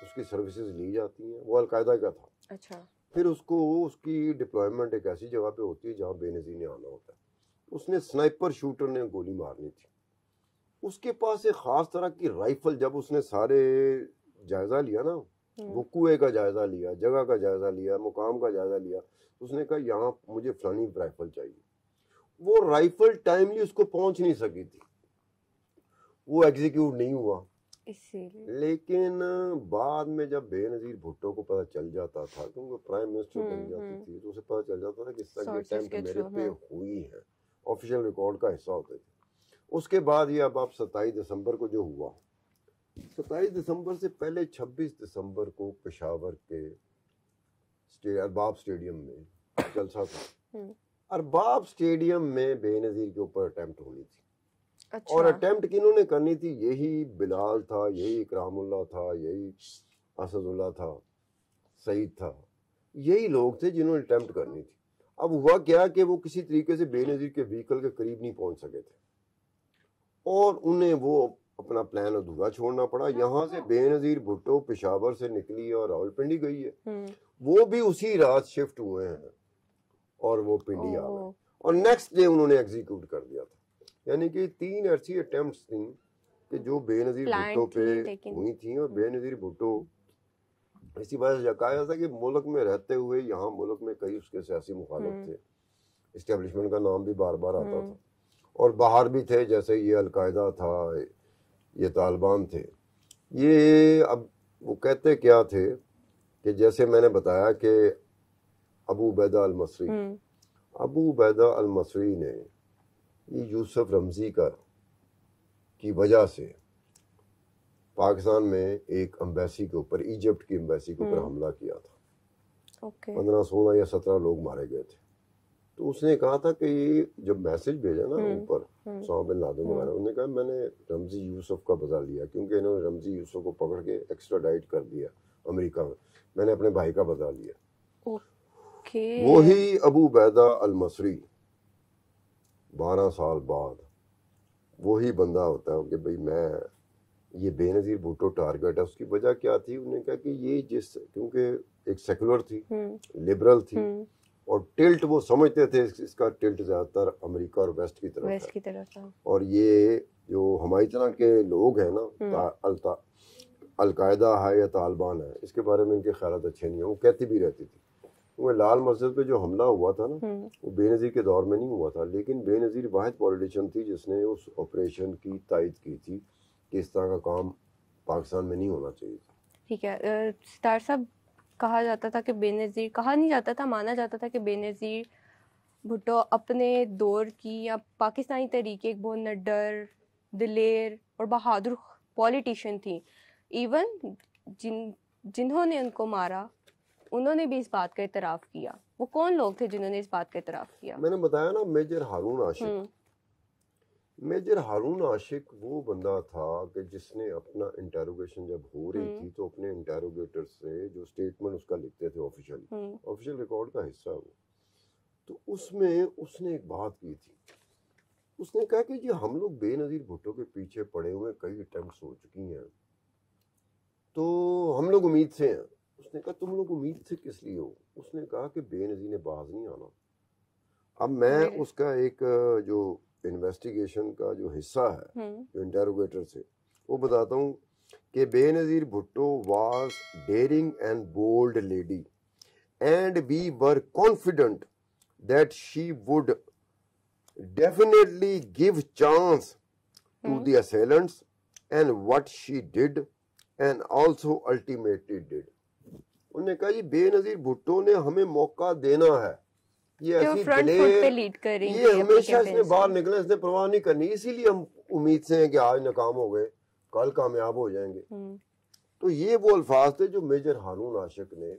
اس کی سروسز لی جاتی ہیں. وہ القاعدہ کا تھا. اچھا, پھر اس کو اس کی ڈپلائمنٹ ایک ایسی جگہ پہ ہوتی ہے جہاں بے نظیر نے آنا ہوتا ہے. اس نے سنائپر شوٹر نے گولی مارنی تھی. اس کے پاس ایک خاص طرح کی رائفل, جب اس نے سارے جائزہ لیا نا, وقوع کا جائزہ لیا, جگہ کا جائزہ لیا, مقام کا جائزہ لیا, اس نے کہا یہاں مجھے فلانی رائفل چاہیے. وہ رائفل ٹائملی اس کو پہنچ نہیں سکی تھی, وہ ایگزیکیوٹ نہیں ہوا. لیکن بعد میں جب بے نظیر بھٹو کو پتہ چل جاتا تھا, کیونکہ پرائم منسٹر بن جاتی تھی, تو اسے پتہ چل جاتا تھا کہ اس طرح کی اٹیمپٹ میرے پہ ہوئی ہے, آفیشیل ریکارڈ کا حصہ ہوتے تھے. اس کے بعد یہ اب 27 دسمبر کو جو ہوا, 27 دسمبر سے پہلے 26 دسمبر کو پشاور کے ارباب اسٹیڈیم میں جلسہ تھا. ارباب اسٹیڈیم میں بے نظیر کے اوپر اٹیمپٹ ہونی تھی. اچھا. اور اٹیمپٹ کنہوں نے کرنی تھی؟ یہی بلال تھا, یہی اکرام اللہ تھا, یہی اسد اللہ تھا, سعید تھا, یہی لوگ تھے جنہوں نے اٹیمپٹ کرنی تھی. اب ہوا کیا کہ وہ کسی طریقے سے بے نظیر کے وہیکل کے قریب نہیں پہنچ سکے تھے اور انہیں وہ اپنا پلان ادھورا چھوڑنا پڑا. یہاں سے بے نظیر بھٹو پشاور سے نکلی اور راولپنڈی گئی ہے, وہ بھی اسی رات شفٹ ہوئے ہیں اور وہ پنڈی آ گئے اور نیکسٹ ڈے انہوں نے ایگزیکیوٹ کر دیا تھا. یعنی کہ 3 ایسی اٹیمپٹس تھیں کہ جو بے نظیر بھٹو پہ ہوئی تھیں, اور بے نظیر بھٹو اسی وجہ سے کہا جاتا ہے کہ ملک میں رہتے ہوئے یہاں ملک میں کئی اس کے سیاسی مخالف تھے, اسٹیبلشمنٹ کا نام بھی بار بار آتا تھا, اور باہر بھی تھے, جیسے یہ القاعدہ تھا, یہ طالبان تھے. یہ اب وہ کہتے کیا تھے کہ جیسے میں نے بتایا کہ ابو عبیدہ المصری نے یہ یوسف رمزی کی وجہ سے پاکستان میں ایک امبیسی کے اوپر, ایجپٹ کی امبیسی کے اوپر حملہ کیا تھا. 15 16 یا 17 لوگ مارے گئے تھے. تو اس نے کہا تھا کہ یہ جب میسج بھیجا نا اوپر اسامہ بن لادن وغیرہ, انہوں نے کہا میں نے رمزی یوسف کا بدلہ لیا کیونکہ انہوں نے رمزی یوسف کو پکڑ کے ایکسٹراڈائٹ کر دیا امریکہ میں نے اپنے بھائی کا بدلہ لیا. وہی ابو عبیدہ المصری 12 سال بعد وہی بندہ ہوتا ہے کہ بھئی میں یہ بے نظیر بھٹو ٹارگٹ ہے. اس کی وجہ کیا تھی؟ انہوں نے کہا کہ یہ کیونکہ ایک سیکولر تھی, لبرل تھی, اور ٹلٹ وہ سمجھتے تھے اس کا ٹلٹ زیادہ تر امریکہ اور ویسٹ کی طرف ہے. اور یہ جو ہماری طرح کے لوگ ہیں نا, القاعدہ ہے یا طالبان ہے, اس کے بارے میں ان کے خیالات اچھے نہیں ہیں. وہ کہتی بھی رہتی تھی. وہ لال مسجد پہ جو حملہ ہوا تھا نا, وہ بے نظیر کے دور میں نہیں ہوا تھا, لیکن بے نظیر واحد پولیٹیشین تھی جس نے اس آپریشن کی تائید کی تھی کہ اس طرح کا کام پاکستان میں نہیں ہونا چاہیے. ٹھیک ہے ستار صاحب, کہا جاتا تھا کہ بے نظیر, کہا نہیں جاتا تھا, مانا جاتا تھا کہ بے نظیر بھٹو اپنے دور کی یا پاکستانی طریقے ایک بہت نڈر, دلیر اور بہادر پولیٹیشین تھی. ایون جنہوں نے ان کو مارا انہوں نے بھی اس بات کا اعتراف کیا. وہ کون لوگ تھے جنہوں نے اس بات کا اعتراف کیا؟ میں نے بتایا نا, میجر ہارون عاشق. میجر ہارون عاشق وہ بندہ تھا کہ جس نے اپنا انٹیروگیشن جب ہو رہی تھی تو اپنے انٹیروگیٹر سے جو اسٹیٹمنٹ اس کا لکھتے تھے آفیشیل ریکارڈ کا حصہ وہ, تو اس میں اس نے ایک بات کی تھی. اس نے کہا کہ جی ہم لوگ بے نظیر بھٹو کے پیچھے پڑے ہوئے, کئی اٹیمپٹس ہو چکی ہیں, تو ہم لوگ امید سے ہیں. اس نے کہا تم لوگ امید سے کس لیے ہو؟ اس نے کہا کہ بے نظیر نے باز نہیں آنا. اب میں اس کا ایک جو انویسٹیگیشن کا جو حصہ ہے جو انٹیروگیٹر سے, وہ بتاتا ہوں کہ Benazir Bhutto was daring and bold lady and we were confident that she would definitely give chance to the assailants and what she did and also ultimately did. انہوں نے کہا یہ بے نظیر بھٹو نے ہمیں موقع دینا ہے, یہ ایسی دلیر, یہ ہمیشہ اس نے باہر نکلنا, اس نے پرواہ نہیں کرنی, اسی لیے ہم امید سے ہیں کہ آج ناکام ہو گئے کل کامیاب ہو جائیں گے. تو یہ وہ الفاظ تھے جو میجر ہارون عاشق نے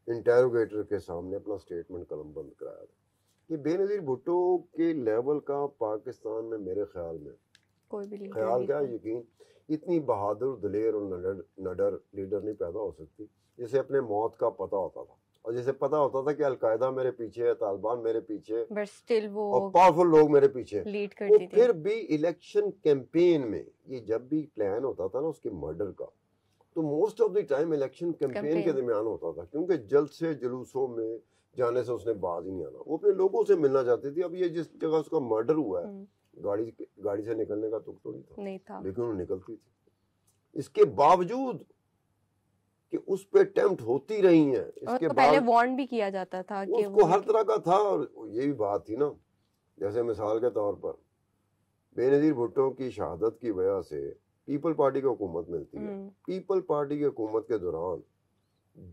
انٹیروگیٹر کے سامنے اپنا سٹیٹمنٹ قلم بند کرایا تھا. کہ بے نظیر بھٹو کے لیول کا پاکستان میں میرے خیال میں کوئی بھی خیال کیا یقین, اتنی بہادر, دلیر اور نڈر لیڈر نہیں پیدا ہو سکتی جسے اپنے موت کا پتہ ہوتا تھا, اور جسے پتہ ہوتا تھا کہ القاعدہ میرے پیچھے ہے, طالبان میرے پیچھے, اور پاورفل لوگ میرے پیچھے. وہ پھر بھی الیکشن کیمپین میں, یہ جب بھی پلان ہوتا تھا نا اس کے مرڈر کا, تو most of the time election campaign کے درمیان ہوتا تھا, کیونکہ جلد سے جلوسوں میں جانے سے اس نے باز ہی نہیں آنا. وہ اپنے لوگوں سے ملنا چاہتی تھی. اب یہ جس جگہ اس کا مرڈر ہوا ہے, گاڑی سے نکلنے کا تو نہیں تھا, لیکن وہ نکلتی تھی. اس کے باوجود کہ اس پہ اٹیمپٹ ہوتی رہی ہیں, اس کے پہلے وارن بھی کیا جاتا تھا کہ اس کو ہر طرح کا تھا. اور یہ بھی بات تھی نا, جیسے مثال کے طور پر بے نظیر بھٹو کی شہادت کی وجہ سے پیپل پارٹی کی حکومت ملتی ہے. پیپل پارٹی کی حکومت کے دوران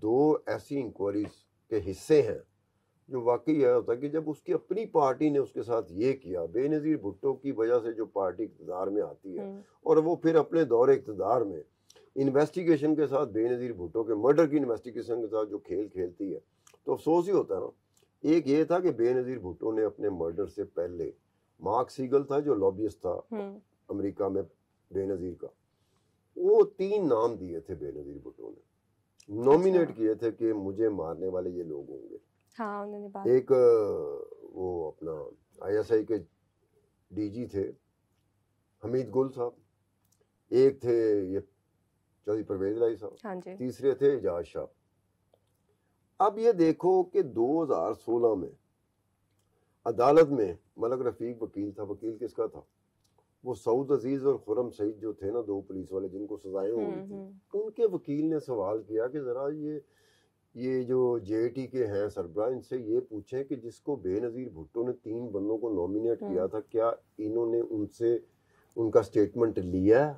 2 ایسی انکوائریز کے حصے ہیں جو واقعی یہ ہوتا ہے کہ جب اس کی اپنی پارٹی نے اس کے ساتھ یہ کیا, بے نظیر بھٹو کی وجہ سے جو پارٹی اقتدار میں آتی ہے, اور وہ پھر اپنے دور اقتدار میں انویسٹیگیشن کے ساتھ بے نظیر بھٹو کے مرڈر کی انویسٹیگیشن کے ساتھ جو کھیل کھیلتی ہے, تو افسوس ہی ہوتا ہے نا ایک یہ تھا کہ بے نظیر بھٹو نے اپنے مرڈر سے پہلے مارک سیگل تھا جو لابیسٹ تھا امریکہ میں بے نظیر کا، وہ 3 نام دیے تھے بے نظیر بھٹو نے، نومینیٹ کیے تھے کہ مجھے مارنے والے یہ لوگ ہوں گے. ہاں انہوں نے بات ایک وہ اپنا ISI کے DG تھے حمید گل صاحب، ایک تھے یہ چودھری پرویز الہی صاحب، ہاں جی تیسرے تھے اعجاز شاہ. اب یہ دیکھو کہ 2016 میں عدالت میں ملک رفیق وکیل تھا. وکیل کس کا تھا؟ وہ سعود عزیز اور خرم سعید جو تھے نا 2 پولیس والے جن کو سزائیں ہو گئی تھی، ان کے وکیل نے سوال کیا کہ ذرا یہ جو JIT کے ہیں سربراہ، ان سے یہ پوچھیں کہ جس کو بے نظیر بھٹو نے 3 بندوں کو نومینیٹ کیا تھا، کیا انہوں نے ان سے ان کا سٹیٹمنٹ لیا؟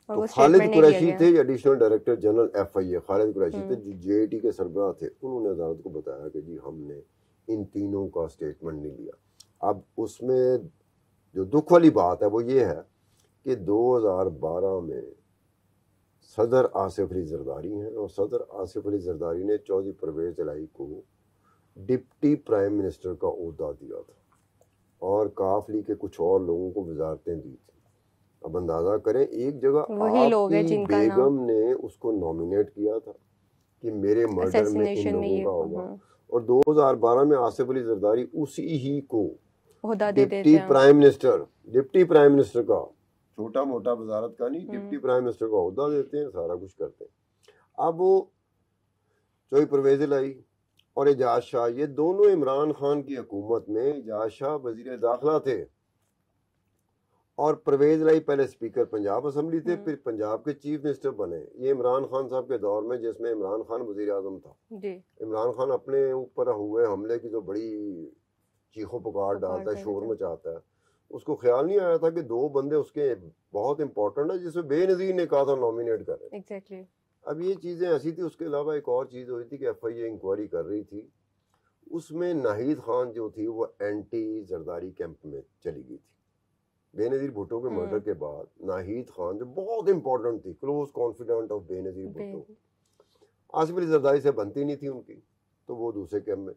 تو خالد قریشی تھے ایڈیشنل ڈائریکٹر جنرل FIA، خالد قریشی تھے جو JIT کے سربراہ تھے. انہوں نے عدالت کو بتایا کہ جی ہم نے ان تینوں کا سٹیٹمنٹ نہیں لیا. اب اس میں جو دکھ والی بات ہے وہ یہ ہے کہ 2012 میں صدر آصف علی زرداری ہیں، اور صدر آصف علی زرداری نے چودھری پرویز الہی کو ڈپٹی پرائم منسٹر کا عہدہ دیا تھا اور کاف لی کے کچھ اور لوگوں کو وزارتیں دی تھی. اب اندازہ کریں ایک جگہ آپ کی بیگم نے اس کو نومینیٹ کیا تھا کہ میرے مرڈر میں ان لوگوں کا ہوگا، اور 2012 میں آصف علی زرداری اسی ہی کو ڈپٹی پرائم منسٹر کا، چھوٹا موٹا وزارت کا نہیں، ڈپٹی پرائم منسٹر کا عہدہ دیتے ہیں، سارا کچھ کرتے ہیں. اب وہ چودھری پرویز الہی اور اعجاز شاہ، یہ دونوں عمران خان کی حکومت میں، اعجاز شاہ وزیر داخلہ تھے اور پرویز الہی پہلے اسپیکر پنجاب اسمبلی تھے، پھر پنجاب کے چیف منسٹر بنے. یہ عمران خان صاحب کے دور میں جس میں عمران خان وزیر اعظم تھا. عمران خان اپنے اوپر ہوئے حملے کی تو بڑی چیخو پکار ڈالتا ہے، شور مچاتا ہے. اس کو خیال نہیں آیا تھا کہ 2 بندے اس کے بہت امپورٹنٹ ہیں جس میں بے نظیر نے کہا تھا نومینیٹ کر رہے ہیں. اب یہ چیزیں ایسی تھی. اس کے علاوہ ایک اور چیز ہوئی تھی کہ FIA انکوائری کر رہی تھی، اس میں ناہید خان جو تھی وہ اینٹی زرداری کیمپ میں چلی گئی تھی. بے نظیر بھٹو کے مرڈر کے بعد ناہید خان جو بہت امپورٹنٹ تھی، کلوز کانفیڈنٹ آف بے نظیر بھٹو، آصف علی زرداری سے بنتی نہیں تھی ان کی، تو وہ دوسرے کیمپ میں.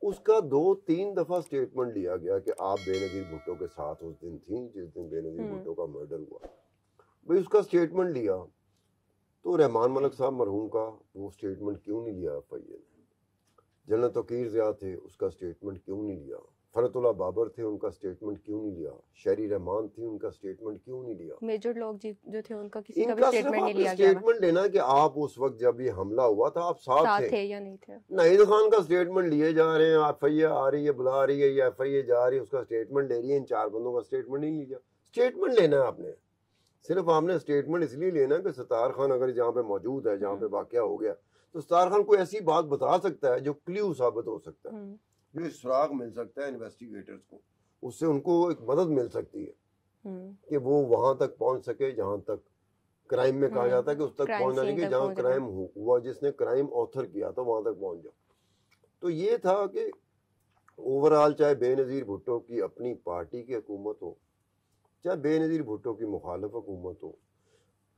اس کا 2-3 دفعہ سٹیٹمنٹ لیا گیا کہ آپ بے نظیر بھٹو کے ساتھ اس دن تھیں جس دن بے نظیر بھٹو کا مرڈر ہوا. بھئی اس کا سٹیٹمنٹ لیا تو رحمان ملک صاحب مرحوم کا وہ سٹیٹمنٹ کیوں نہیں لیا FIA نے؟ جنرل توقیر ضیاء تھے، اس کا سٹیٹمنٹ کیوں نہیں لیا؟ فرت اللہ بابر تھے، ان کا سٹیٹمنٹ کیوں نہیں لیا؟ شہری رحمان تھی، ان کا سٹیٹمنٹ کیوں نہیں لیا؟ میجر لوگ جو تھے ان کا کسی کا بھی سٹیٹمنٹ نہیں لیا گیا. سٹیٹمنٹ لینا کہ آپ اس وقت جب یہ حملہ ہوا تھا آپ ساتھ تھے یا نہیں تھے. ناہید خان کا سٹیٹمنٹ لیے جا رہے ہیں، FIA آ رہی ہے، بلا رہی ہے، یا FIA جا رہی ہے، اس کا سٹیٹمنٹ لے رہی ہے. ان 4 بندوں کا سٹیٹمنٹ نہیں لیا. سٹیٹمنٹ لینا ہے آپ نے، صرف آپ نے سٹیٹمنٹ اس لیے لینا کہ ستار خان اگر جہاں پہ موجود ہے، جہاں پہ واقعہ ہو گیا، تو ستار خان کوئی ایسی بات بتا سکتا ہے جو کلیو ثابت ہو سکتا ہے، جو سراغ مل سکتا ہے انویسٹیگیٹرز کو، اس سے ان کو ایک مدد مل سکتی ہے کہ وہ وہاں تک پہنچ سکے جہاں تک کرائم میں کہا جاتا ہے کہ اس تک پہنچنا نہیں کہ جہاں کرائم ہوا، جس نے کرائم آتھر کیا تھا وہاں تک پہنچ جاؤ. تو یہ تھا کہ اوورآل چاہے بے نظیر بھٹو کی اپنی پارٹی کی حکومت ہو، چاہے بے نظیر بھٹو کی مخالف حکومت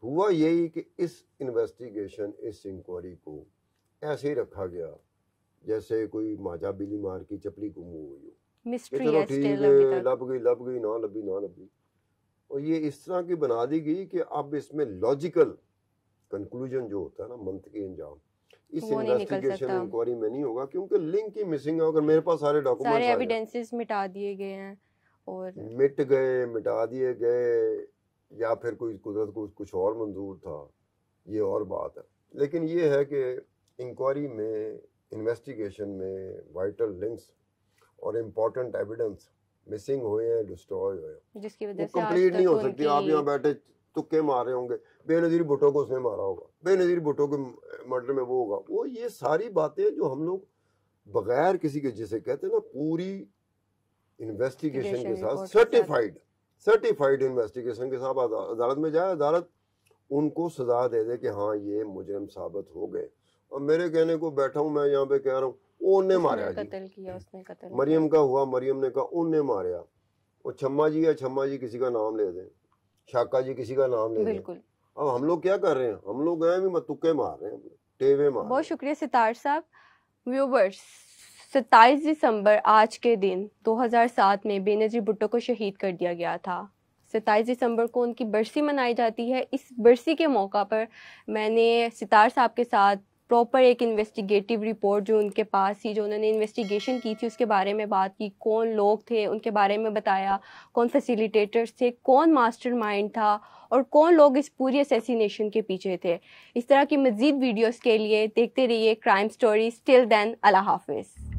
ہوا یہی کہ اس انویسٹیگیشن، اس انکوائری کو ایسے ہی رکھا گیا جیسے کوئی ماجا بلی مار کی چپلی گم ہوئی ہو. چلو ٹھیک ہے، لب گئی نہ لبی. اور یہ اس طرح کی بنا دی گئی کہ اب اس میں لاجیکل کنکلوژن جو ہوتا ہے نا، منطقی انجام اس انویسٹیگیشن انکوائری میں نہیں ہوگا، کیونکہ لنک ہی مسنگ ہے. اگر میرے پاس سارے ڈاکومنٹس، سارے ایویڈنسز مٹا دیے گئے ہیں اور مٹا دیے گئے، یا پھر کوئی قدرت کو کچھ اور منظور تھا، یہ اور بات ہے. لیکن یہ ہے کہ انکوائری میں، انویسٹیگیشن میں وائٹل لنکس اور امپورٹنٹ ایویڈنس مسنگ ہوئے ہیں، ڈسٹروائے ہوئے ہیں، جس کی وجہ سے کمپلیٹ نہیں ہو سکتی. آپ یہاں بیٹھے تکے مار رہے ہوں گے، بے نظیر بھٹو کو اس نے مارا ہوگا، بے نظیر بھٹو کے مرڈر میں وہ ہوگا، وہ یہ ساری باتیں جو ہم لوگ بغیر کسی کے، جسے کہتے ہیں نا پوری انویسٹیگیشن کے ساتھ، سرٹیفائیڈ انویسٹیگیشن کے ساتھ عدالت میں جائے، عدالت ان کو سزا دے دے کہ ہاں یہ مجرم ثابت ہو گئے. اور میرے کہنے کو بیٹھا ہوں میں یہاں پہ کہہ رہا ہوں وہ نے مارا جی، مریم کا ہوا، مریم نے کہا ان نے ماریا. وہ چھما جی ہے، چھما جی کسی کا نام لے دیں، شاکا جی کسی کا نام لے دیں. اب ہم لوگ کیا کر رہے ہیں؟ ہم لوگ گئے بھی تکے مار رہے ہیں، ٹیوے مار. بہت شکریہ ستار صاحب. ویورز، 27 دسمبر آج کے دن 2007 میں بے نظیر بھٹو کو شہید کر دیا گیا تھا. 27 دسمبر کو ان کی برسی منائی جاتی ہے. اس برسی کے موقع پر میں نے ستار صاحب کے ساتھ پراپر ایک انویسٹیگیٹو رپورٹ جو ان کے پاس تھی, جو انہوں نے انویسٹیگیشن کی تھی, اس کے بارے میں بات کی. کون لوگ تھے ان کے بارے میں بتایا, کون فیسیلیٹیٹرز تھے, کون ماسٹر مائنڈ تھا, اور کون لوگ اس پوری اسیسینیشن کے پیچھے تھے. اس طرح کی مزید ویڈیوز کے لیے دیکھتے رہیے کرائم سٹوریز. ٹل دین, اللہ حافظ.